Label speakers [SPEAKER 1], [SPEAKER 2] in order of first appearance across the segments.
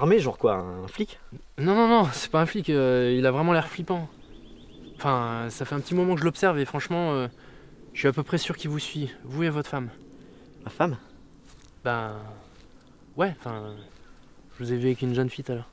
[SPEAKER 1] armé, genre quoi, un flic?
[SPEAKER 2] Non, non, non, c'est pas un flic, il a vraiment l'air flippant. Enfin, ça fait un petit moment que je l'observe et franchement, je suis à peu près sûr qu'il vous suit, vous et votre femme.
[SPEAKER 1] Ma femme?
[SPEAKER 2] Ben... Ouais, enfin... Je vous ai vu avec une jeune fille tout à l'heure.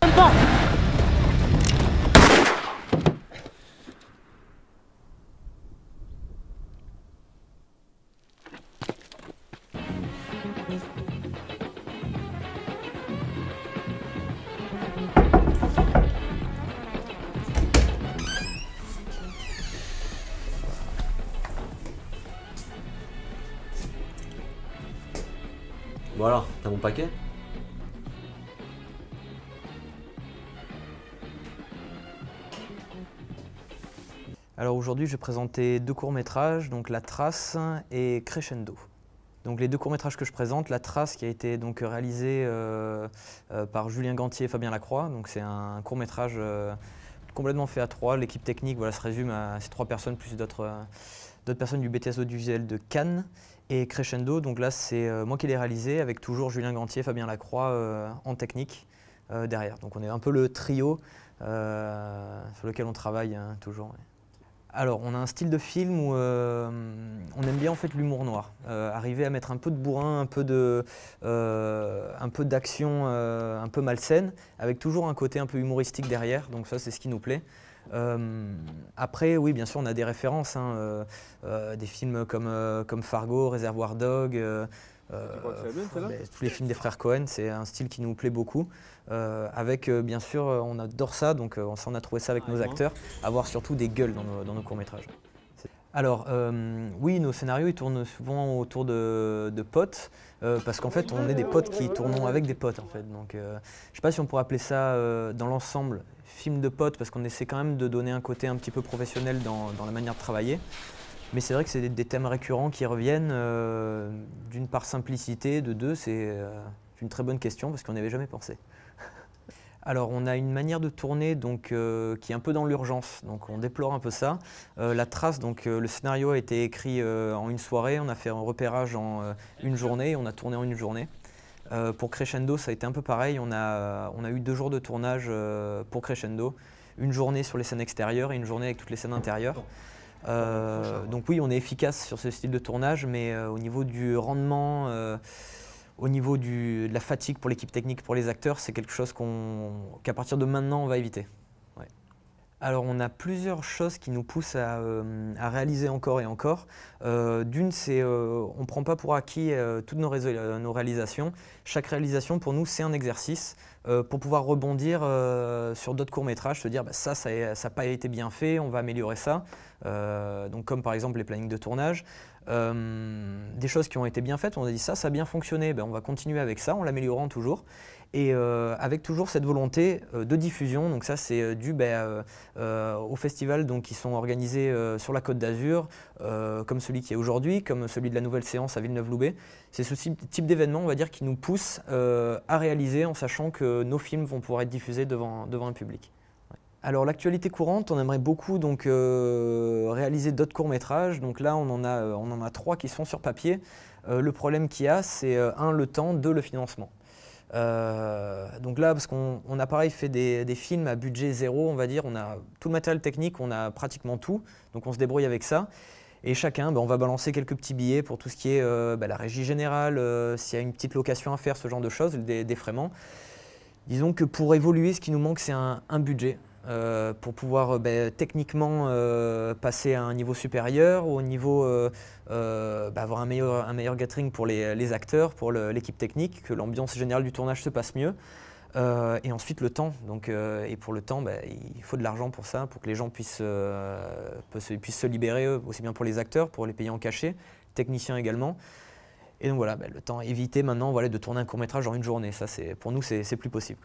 [SPEAKER 1] Bon alors, t'as mon paquet?
[SPEAKER 3] Alors aujourd'hui, je vais présenter deux courts-métrages, donc La Trace et Crescendo. Donc les deux courts-métrages que je présente, La Trace qui a été donc réalisé par Julien Gantier et Fabien Lacroix. Donc c'est un court-métrage complètement fait à trois. L'équipe technique voilà, se résume à ces trois personnes plus d'autres personnes du BTS audiovisuel de Cannes. Et Crescendo, donc là c'est moi qui l'ai réalisé avec toujours Julien Gantier et Fabien Lacroix en technique derrière. Donc on est un peu le trio sur lequel on travaille toujours. Ouais. Alors, on a un style de film où on aime bien en fait l'humour noir, arriver à mettre un peu de bourrin, un peu d'action, un peu malsaine, avec toujours un côté un peu humoristique derrière. Donc ça, c'est ce qui nous plaît. Après, oui, bien sûr, on a des références, hein, des films comme Fargo, Reservoir Dogs. Tous les films des frères Cohen, c'est un style qui nous plaît beaucoup. Avec, bien sûr, on adore ça, donc on a trouvé ça avec nos acteurs, avoir surtout des gueules dans nos courts-métrages. Alors, oui, nos scénarios ils tournent souvent autour de potes, parce qu'en fait, on est des potes qui tournons avec des potes, en fait. Donc, je ne sais pas si on pourrait appeler ça, dans l'ensemble, film de potes, parce qu'on essaie quand même de donner un côté un petit peu professionnel dans la manière de travailler. Mais c'est vrai que c'est des thèmes récurrents qui reviennent, d'une part simplicité, de deux, c'est une très bonne question parce qu'on n'y avait jamais pensé. Alors on a une manière de tourner donc, qui est un peu dans l'urgence, donc on déplore un peu ça. La Trace, donc le scénario a été écrit en une soirée, on a fait un repérage en une journée, on a tourné en une journée. Pour Crescendo, ça a été un peu pareil, on a eu 2 jours de tournage pour Crescendo, une journée sur les scènes extérieures et une journée avec toutes les scènes intérieures. Donc oui, on est efficace sur ce style de tournage, mais au niveau du rendement, au niveau de la fatigue pour l'équipe technique, pour les acteurs, c'est quelque chose qu'à partir de maintenant, on va éviter. Ouais. Alors on a plusieurs choses qui nous poussent à réaliser encore et encore. D'une, c'est on ne prend pas pour acquis toutes nos réalisations. Chaque réalisation, pour nous, c'est un exercice pour pouvoir rebondir sur d'autres courts-métrages, se dire bah, ça n'a pas été bien fait, on va améliorer ça. Donc comme par exemple les plannings de tournage. Des choses qui ont été bien faites, on a dit ça a bien fonctionné, ben on va continuer avec ça en l'améliorant toujours. Et avec toujours cette volonté de diffusion, donc ça c'est dû aux festivals donc, qui sont organisés sur la Côte d'Azur, comme celui qui est aujourd'hui, comme celui de la Nouvelle Séance à Villeneuve-Loubet. C'est ce type d'événement, on va dire, qui nous pousse à réaliser en sachant que nos films vont pouvoir être diffusés devant un public. Alors l'actualité courante, on aimerait beaucoup donc, réaliser d'autres courts-métrages. Donc là, on en a 3 qui sont sur papier. Le problème qu'il y a, c'est 1, le temps, 2, le financement. Donc là, parce qu'on a pareil fait des films à budget zéro, on va dire, on a tout le matériel technique, on a pratiquement tout, donc on se débrouille avec ça. Et chacun, on va balancer quelques petits billets pour tout ce qui est la régie générale, s'il y a une petite location à faire, ce genre de choses, des défraiements. Disons que pour évoluer, ce qui nous manque, c'est un budget. Pour pouvoir techniquement passer à un niveau supérieur, au niveau avoir un meilleur gathering pour les acteurs, pour l'équipe technique, que l'ambiance générale du tournage se passe mieux. Et ensuite le temps. Donc, et pour le temps, il faut de l'argent pour ça, pour que les gens puissent se libérer, aussi bien pour les acteurs, pour les payer en cachet, techniciens également. Et donc voilà, le temps, éviter maintenant de tourner un court-métrage en une journée. Ça, pour nous, c'est plus possible.